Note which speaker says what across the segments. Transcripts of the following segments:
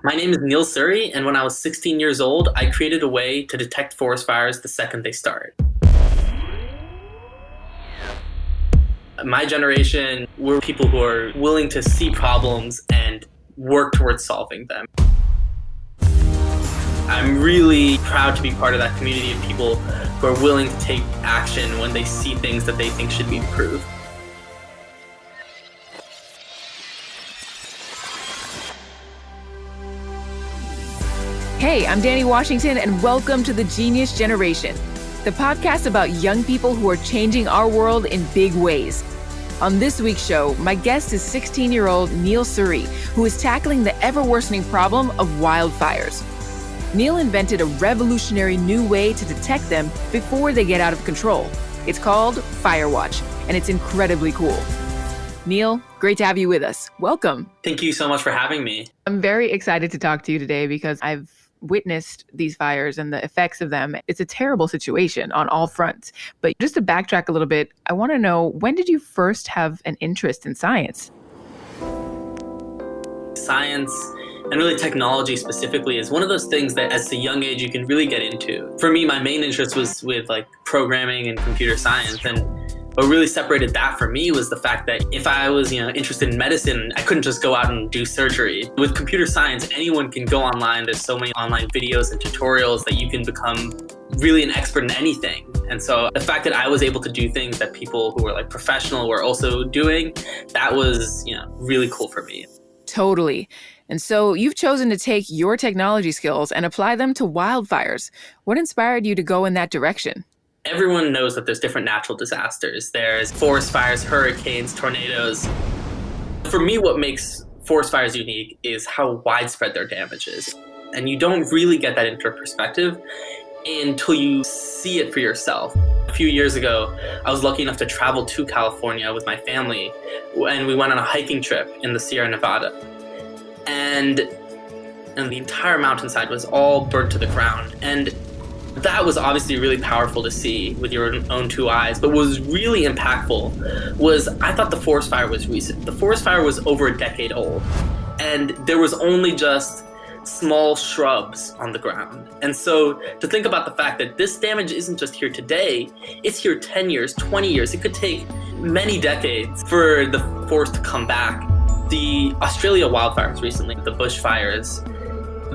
Speaker 1: My name is Neil Suri, and when I was 16 years old, I created a way to detect forest fires the second they start. My generation were people who are willing to see problems and work towards solving them. I'm really proud to be part of that community of people who are willing to take action when they see things that they think should be improved.
Speaker 2: Hey, I'm Danni Washington, and welcome to The Genius Generation, the podcast about young people who are changing our world in big ways. On this week's show, my guest is 16-year-old Neil Suri, who is tackling the ever-worsening problem of wildfires. Neil invented a revolutionary new way to detect them before they get out of control. It's called FireWatch, and it's incredibly cool. Neil, great to have you with us. Welcome.
Speaker 1: Thank you so much for having me.
Speaker 2: I'm very excited to talk to you today because I've witnessed these fires and the effects of them. It's a terrible situation on all fronts. But just to backtrack a little bit, I want to know, when did you first have an interest in science?
Speaker 1: Science, and really technology specifically, is one of those things that as a young age you can really get into. For me, my main interest was with programming and computer science, and what really separated that for me was the fact that if I was interested in medicine, I couldn't just go out and do surgery. With computer science, anyone can go online. There's so many online videos and tutorials that you can become really an expert in anything. And so the fact that I was able to do things that people who were professional were also doing, that was really cool for me.
Speaker 2: Totally. And so you've chosen to take your technology skills and apply them to wildfires. What inspired you to go in that direction?
Speaker 1: Everyone knows that there's different natural disasters. There's forest fires, hurricanes, tornadoes. For me, what makes forest fires unique is how widespread their damage is. And you don't really get that into perspective until you see it for yourself. A few years ago, I was lucky enough to travel to California with my family, and we went on a hiking trip in the Sierra Nevada. And the entire mountainside was all burnt to the ground. And that was obviously really powerful to see with your own two eyes. But what was really impactful was I thought the forest fire was recent. The forest fire was over a decade old, and there was only just small shrubs on the ground. And so to think about the fact that this damage isn't just here today, it's here 10 years, 20 years. It could take many decades for the forest to come back. The Australia wildfires recently, the bushfires,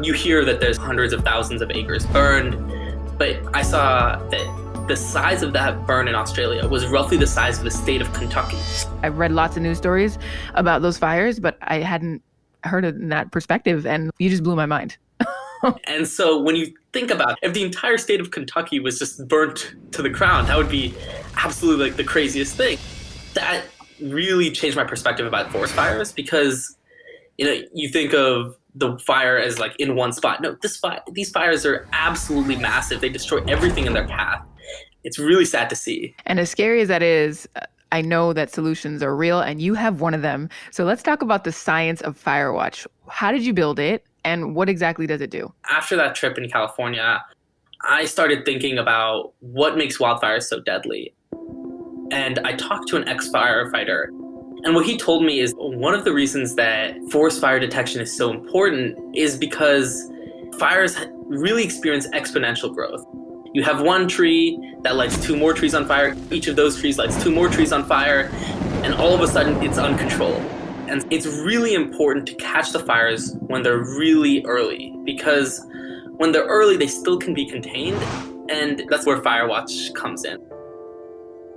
Speaker 1: you hear that there's hundreds of thousands of acres burned. But I saw that the size of that burn in Australia was roughly the size of the state of Kentucky.
Speaker 2: I've read lots of news stories about those fires, but I hadn't heard it in that perspective, and you just blew my mind.
Speaker 1: And so when you think about if the entire state of Kentucky was just burnt to the ground, that would be absolutely the craziest thing. That really changed my perspective about forest fires because, you think of the fire as in one spot. No, these fires are absolutely massive. They destroy everything in their path. It's really sad to see.
Speaker 2: And as scary as that is, I know that solutions are real, and you have one of them. So let's talk about the science of FireWatch. How did you build it, and what exactly does it do?
Speaker 1: After that trip in California, I started thinking about what makes wildfires so deadly. And I talked to an ex-firefighter. And what he told me is one of the reasons that forest fire detection is so important is because fires really experience exponential growth. You have one tree that lights two more trees on fire. Each of those trees lights two more trees on fire. And all of a sudden, it's uncontrolled. And it's really important to catch the fires when they're really early, because when they're early, they still can be contained. And that's where FireWatch comes in.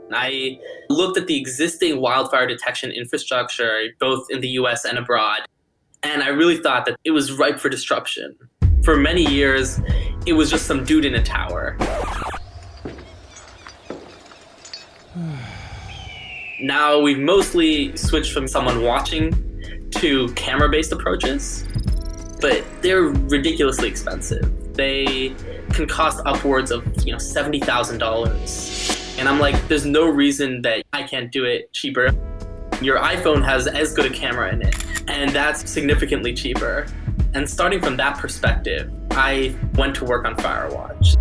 Speaker 1: I looked at the existing wildfire detection infrastructure, both in the US and abroad, and I really thought that it was ripe for disruption. For many years, it was just some dude in a tower. Now we've mostly switched from someone watching to camera-based approaches, but they're ridiculously expensive. They can cost upwards of $70,000. And I'm there's no reason that I can't do it cheaper. Your iPhone has as good a camera in it, and that's significantly cheaper. And starting from that perspective, I went to work on FireWatch.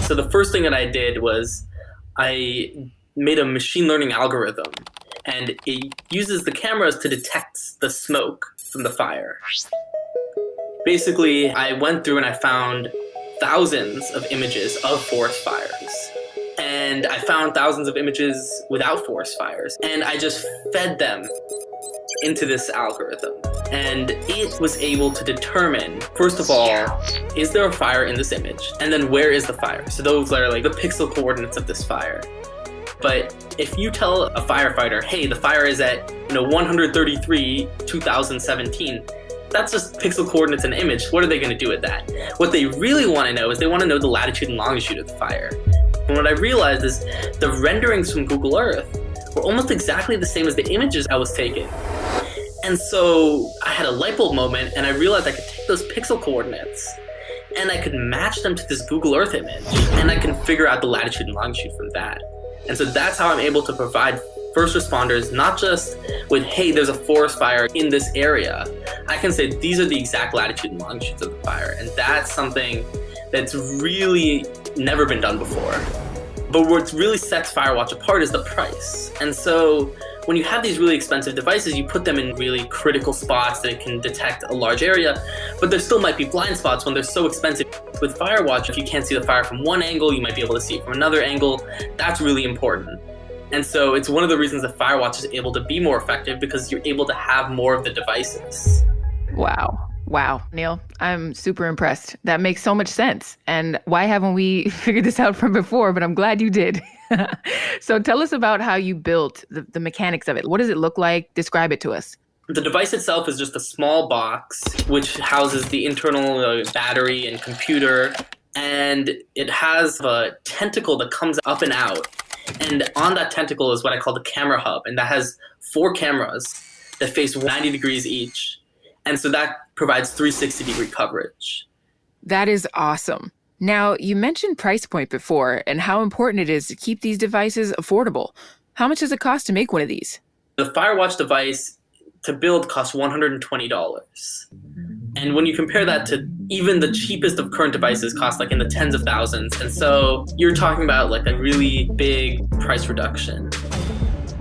Speaker 1: So the first thing that I did was I made a machine learning algorithm, and it uses the cameras to detect the smoke from the fire. Basically, I went through and I found thousands of images of forest fires. And I found thousands of images without forest fires. And I just fed them into this algorithm. And it was able to determine, first of all, is there a fire in this image? And then where is the fire? So those are like the pixel coordinates of this fire. But if you tell a firefighter, hey, the fire is at 133, 2017, that's just pixel coordinates and image. What are they going to do with that? What they really want to know is they want to know the latitude and longitude of the fire. And what I realized is the renderings from Google Earth were almost exactly the same as the images I was taking. And so I had a light bulb moment and I realized I could take those pixel coordinates and I could match them to this Google Earth image and I can figure out the latitude and longitude from that. And so that's how I'm able to provide first responders, not just with, hey, there's a forest fire in this area. I can say these are the exact latitude and longitudes of the fire. And that's something that's really never been done before. But what really sets FireWatch apart is the price. And so when you have these really expensive devices, you put them in really critical spots that can detect a large area, but there still might be blind spots when they're so expensive. With FireWatch, if you can't see the fire from one angle, you might be able to see it from another angle. That's really important. And so it's one of the reasons that FireWatch is able to be more effective because you're able to have more of the devices.
Speaker 2: Wow, Neil, I'm super impressed. That makes so much sense. And why haven't we figured this out from before? But I'm glad you did. So tell us about how you built the mechanics of it. What does it look like? Describe it to us.
Speaker 1: The device itself is just a small box which houses the internal battery and computer. And it has a tentacle that comes up and out. And on that tentacle is what I call the camera hub. And that has 4 cameras that face 90 degrees each. And so that provides 360-degree coverage.
Speaker 2: That is awesome. Now, you mentioned price point before and how important it is to keep these devices affordable. How much does it cost to make one of these?
Speaker 1: The FireWatch device to build costs $120. And when you compare that to even the cheapest of current devices cost like in the tens of thousands. And so you're talking about like a really big price reduction.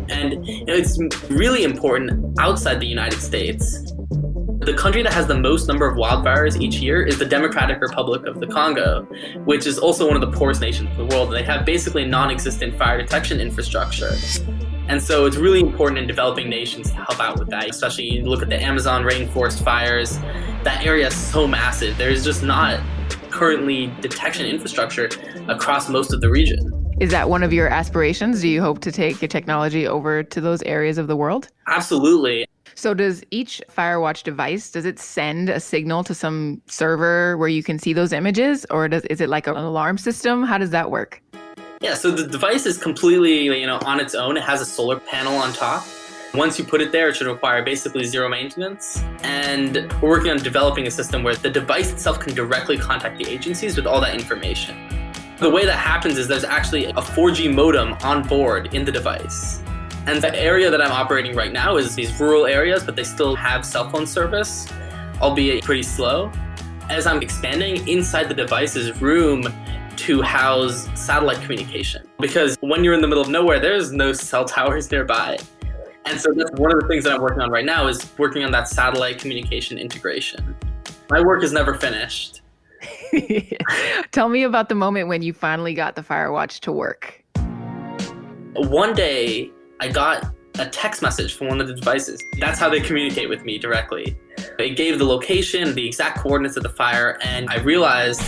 Speaker 1: And it's really important outside the United States. The country that has the most number of wildfires each year is the Democratic Republic of the Congo, which is also one of the poorest nations in the world. They have basically non-existent fire detection infrastructure. And so it's really important in developing nations to help out with that, especially you look at the Amazon rainforest fires. That area is so massive. There's just not currently detection infrastructure across most of the region.
Speaker 2: Is that one of your aspirations? Do you hope to take your technology over to those areas of the world?
Speaker 1: Absolutely.
Speaker 2: So does each FireWatch device, does it send a signal to some server where you can see those images? Or is it like an alarm system? How does that work?
Speaker 1: Yeah, so the device is completely, on its own. It has a solar panel on top. Once you put it there, it should require basically zero maintenance. And we're working on developing a system where the device itself can directly contact the agencies with all that information. The way that happens is there's actually a 4G modem on board in the device. And the area that I'm operating right now is these rural areas, but they still have cell phone service, albeit pretty slow. As I'm expanding, inside the device is room to house satellite communication. Because when you're in the middle of nowhere, there's no cell towers nearby. And so that's one of the things that I'm working on right now is working on that satellite communication integration. My work is never finished.
Speaker 2: Tell me about the moment when you finally got the FireWatch to work.
Speaker 1: One day, I got a text message from one of the devices. That's how they communicate with me directly. It gave the location, the exact coordinates of the fire, and I realized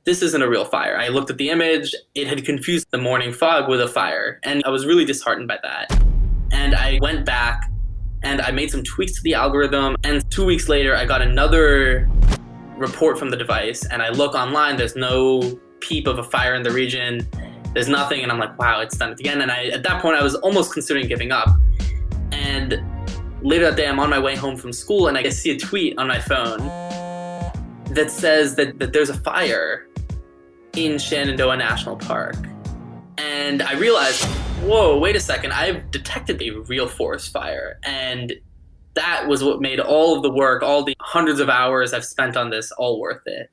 Speaker 1: this isn't a real fire. I looked at the image, it had confused the morning fog with a fire, and I was really disheartened by that. And I went back and I made some tweaks to the algorithm, and 2 weeks later I got another report from the device, and I look online, there's no peep of a fire in the region. There's nothing, and I'm like, wow, it's done it again. And at that point, I was almost considering giving up. And later that day, I'm on my way home from school, and I see a tweet on my phone that says that there's a fire in Shenandoah National Park. And I realized, whoa, wait a second, I've detected a real forest fire. And that was what made all of the work, all the hundreds of hours I've spent on this, all worth it.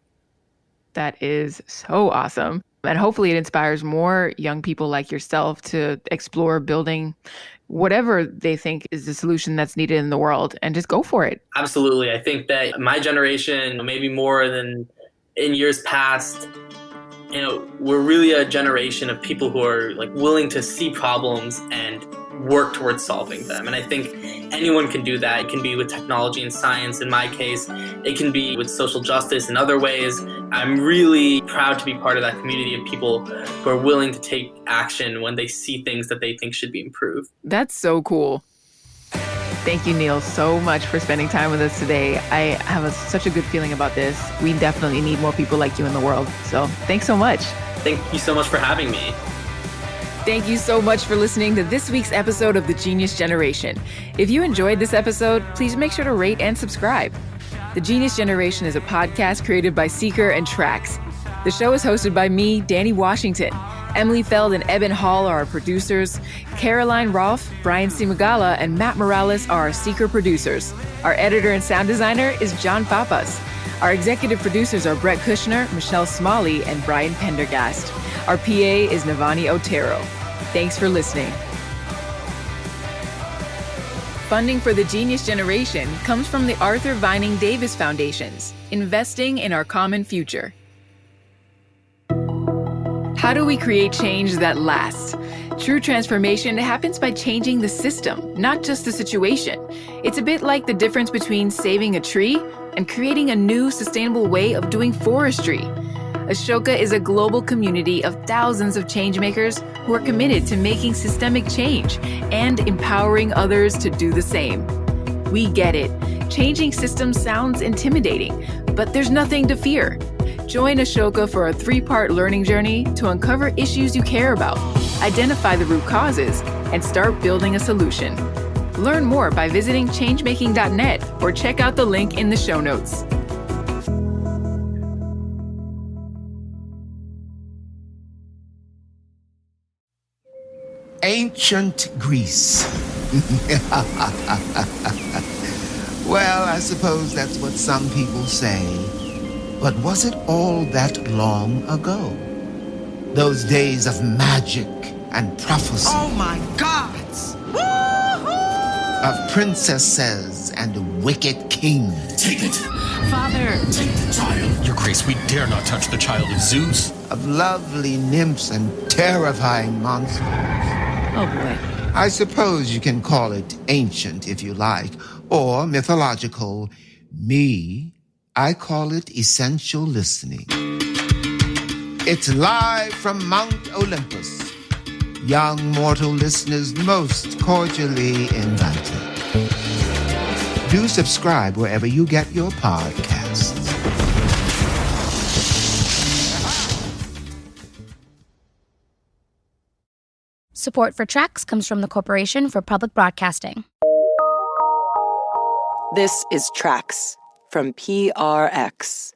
Speaker 2: That is so awesome. And hopefully it inspires more young people like yourself to explore building whatever they think is the solution that's needed in the world and just go for it.
Speaker 1: Absolutely. I think that my generation, maybe more than in years past, we're really a generation of people who are like willing to see problems and work towards solving them. And I think anyone can do that. It can be with technology and science. In my case, it can be with social justice in other ways. I'm really proud to be part of that community of people who are willing to take action when they see things that they think should be improved.
Speaker 2: That's so cool. Thank you, Neil, so much for spending time with us today. I have such a good feeling about this. We definitely need more people like you in the world. So thanks so much.
Speaker 1: Thank you so much for having me.
Speaker 2: Thank you so much for listening to this week's episode of The Genius Generation. If you enjoyed this episode, please make sure to rate and subscribe. The Genius Generation is a podcast created by Seeker and Trax. The show is hosted by me, Danni Washington. Emily Feld and Eben Hall are our producers. Caroline Rolfe, Brian Simagala, and Matt Morales are our Seeker producers. Our editor and sound designer is John Papas. Our executive producers are Brett Kushner, Michelle Smalley, and Brian Pendergast. Our PA is Navani Otero. Thanks for listening. Funding for the Genius Generation comes from the Arthur Vining Davis Foundations, investing in our common future. How do we create change that lasts? True transformation happens by changing the system, not just the situation. It's a bit like the difference between saving a tree and creating a new sustainable way of doing forestry. Ashoka is a global community of thousands of changemakers who are committed to making systemic change and empowering others to do the same. We get it. Changing systems sounds intimidating, but there's nothing to fear. Join Ashoka for a 3-part learning journey to uncover issues you care about, identify the root causes, and start building a solution. Learn more by visiting changemaking.net or check out the link in the show notes.
Speaker 3: Ancient Greece. Well, I suppose that's what some people say. But was it all that long ago? Those days of magic and prophecy.
Speaker 4: Oh my gods!
Speaker 3: Of princesses and wicked kings.
Speaker 5: Take it!
Speaker 4: Father!
Speaker 5: Take the child!
Speaker 6: Your Grace, we dare not touch the child of Zeus.
Speaker 3: Of lovely nymphs and terrifying monsters.
Speaker 2: Oh boy.
Speaker 3: I suppose you can call it ancient if you like, or mythological. Me, I call it essential listening. It's live from Mount Olympus. Young mortal listeners most cordially invited. Do subscribe wherever you get your podcasts.
Speaker 7: Support for Trax comes from the Corporation for Public Broadcasting.
Speaker 8: This is Trax from PRX.